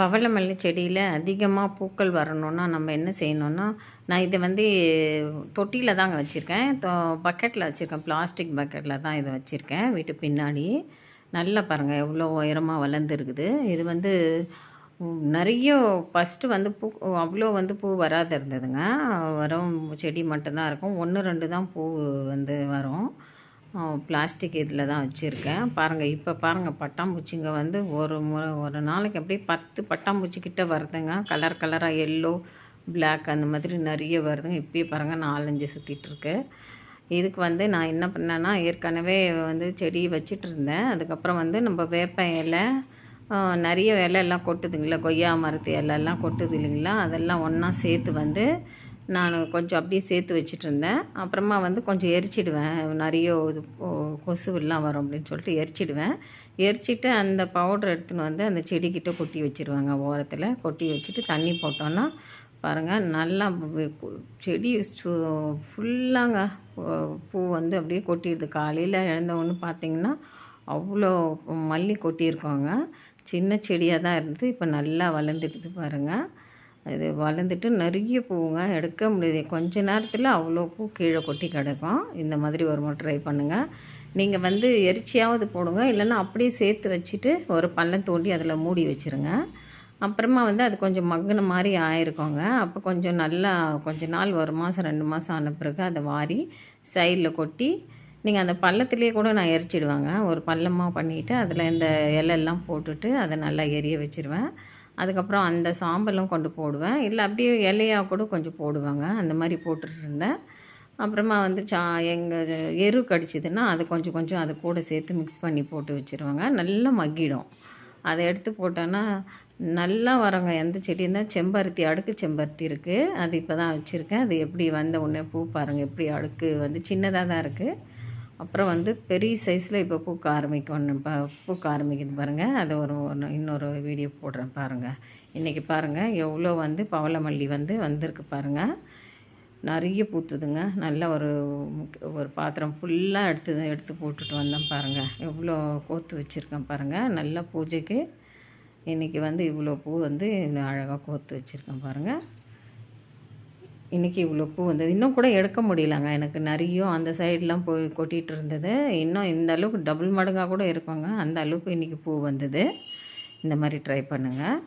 பவளமல்லி செடியில் அதிகமாக பூக்கள் வரணுன்னா நம்ம என்ன செய்யணுன்னா, நான் இதை வந்து தொட்டியில் தாங்க வச்சுருக்கேன். பக்கெட்டில் வச்சுருக்கேன். பிளாஸ்டிக் பக்கெட்டில் தான் இதை வச்சுருக்கேன் வீட்டு பின்னாடி. நல்லா பாருங்கள் எவ்வளோ உயரமாக வளர்ந்துருக்குது. இது வந்து நிறைய ஃபஸ்ட்டு வந்து பூ அவ்வளோ வந்து பூ வராது இருந்ததுங்க. வெறும் செடி மட்டும்தான் இருக்கும். 1, 2 தான் பூ வந்து வரும். பிளாஸ்டிக் இதில் தான் வச்சுருக்கேன். பாருங்கள் இப்போ பாருங்கள் பட்டாம்பூச்சிங்க வந்து ஒரு நாளைக்கு அப்படியே 10 பட்டாம்பூச்சி கிட்ட வருதுங்க. கலர் கலராக எல்லோ, பிளாக் அந்த மாதிரி நிறைய வருதுங்க. இப்போயே பாருங்கள் 4, 5 சுற்றிட்டுருக்கு. இதுக்கு வந்து நான் என்ன பண்ணேன்னா, ஏற்கனவே வந்து செடி வச்சிட்டு இருந்தேன். அதுக்கப்புறம் வந்து நம்ம வேப்ப இலை, நிறைய இலையெல்லாம் கொட்டுதுங்களா, கொய்யா மரத்து இலையெல்லாம் கொட்டுது இல்லைங்களா, அதெல்லாம் ஒன்றா சேர்த்து வந்து நான் கொஞ்சம் அப்படியே சேர்த்து வச்சிட்ருந்தேன். அப்புறமா வந்து கொஞ்சம் எரிச்சிடுவேன். நிறைய இது கொசுவெல்லாம் வரும் அப்படின்னு சொல்லிட்டு எரிச்சிடுவேன். எரிச்சிட்டு அந்த பவுடர் எடுத்துன்னு வந்து அந்த செடிக்கிட்ட கொட்டி வச்சுருவாங்க. ஓரத்தில் கொட்டி வச்சுட்டு தண்ணி போட்டோன்னா பாருங்கள் நல்லா செடி ஃபுல்லாங்க பூ வந்து அப்படியே கொட்டிடுது. காலையில் எழுந்தவொன்னு பார்த்திங்கன்னா அவ்வளோ மல்லி கொட்டியிருக்கோங்க. சின்ன செடியாக தான் இருந்தது, இப்போ நல்லா வளர்ந்துடுது பாருங்கள். இது வளர்ந்துட்டு நிறைய பூவுங்க, எடுக்க முடியாது. கொஞ்ச நேரத்தில் அவ்வளோ பூ கீழே கொட்டி கிடக்கும். இந்த மாதிரி ஒரு முறை ட்ரை பண்ணுங்கள். நீங்கள் வந்து எரிச்சியாவது போடுங்க, இல்லைன்னா அப்படியே சேர்த்து வச்சுட்டு ஒரு பள்ளம் தோண்டி அதில் மூடி வச்சுருங்க. அப்புறமா வந்து அது கொஞ்சம் மங்கின மாதிரி ஆயிருக்கோங்க. அப்போ கொஞ்சம் நல்லா கொஞ்ச நாள் 1 மாதம் 2 மாதம் ஆன பிறகு அதை வாரி சைடில் கொட்டி நீங்கள் அந்த பள்ளத்துலேயே கூட நான் எரிச்சிடுவேங்க. ஒரு பள்ளமாக பண்ணிவிட்டு அதில் இந்த இலையெல்லாம் போட்டுட்டு அதை நல்லா எரிய வச்சுருவேன். அதுக்கப்புறம் அந்த சாம்பலும் கொண்டு போடுவேன். இல்லை அப்படியே இலையாக கூட கொஞ்சம் போடுவாங்க. அந்த மாதிரி போட்டுட்ருந்தேன். அப்புறமா வந்து எங்கள் எரு கடிச்சிதுன்னா அது கொஞ்சம் கொஞ்சம் அது கூட சேர்த்து மிக்ஸ் பண்ணி போட்டு வச்சுருவாங்க. நல்லா மக்கிடும். அதை எடுத்து போட்டோன்னா நல்லா வரங்க. எந்த செடி இருந்தால் செம்பருத்தி, அடுக்கு செம்பருத்தி இருக்குது. அது இப்போ தான் வச்சுருக்கேன். அது எப்படி வந்த உடனே பூ பாருங்கள், எப்படி அடுக்கு வந்து சின்னதாக தான் இருக்குது. அப்புறம் வந்து பெரிய சைஸில் இப்போ பூக்க ஆரம்பிக்குது பாருங்கள். அதை இன்னொரு வீடியோ போடுறேன் பாருங்கள். இன்றைக்கி பாருங்கள் எவ்வளோ வந்து பவளமல்லி வந்து வந்திருக்கு பாருங்கள். நிறைய பூத்துதுங்க. நல்லா ஒரு பாத்திரம் ஃபுல்லாக எடுத்து போட்டுட்டு வந்தேன் பாருங்கள். எவ்வளோ கோத்து வச்சுருக்கேன் பாருங்கள். நல்ல பூஜைக்கு இன்றைக்கி வந்து இவ்வளோ பூ வந்து அழகாக கோத்து வச்சுருக்கேன் பாருங்கள். இன்றைக்கி இவ்வளோ பூ வந்தது. இன்னும் கூட எடுக்க முடியலங்க. எனக்கு நிறைய அந்த சைடெலாம் போய் கொட்டிகிட்டு இருந்தது. இன்னும் இந்த அளவுக்கு டபுள் மடங்காக கூட இருக்குங்க. அந்த அளவுக்கு இன்றைக்கி பூ வந்தது. இந்த மாதிரி ட்ரை பண்ணுங்கள்.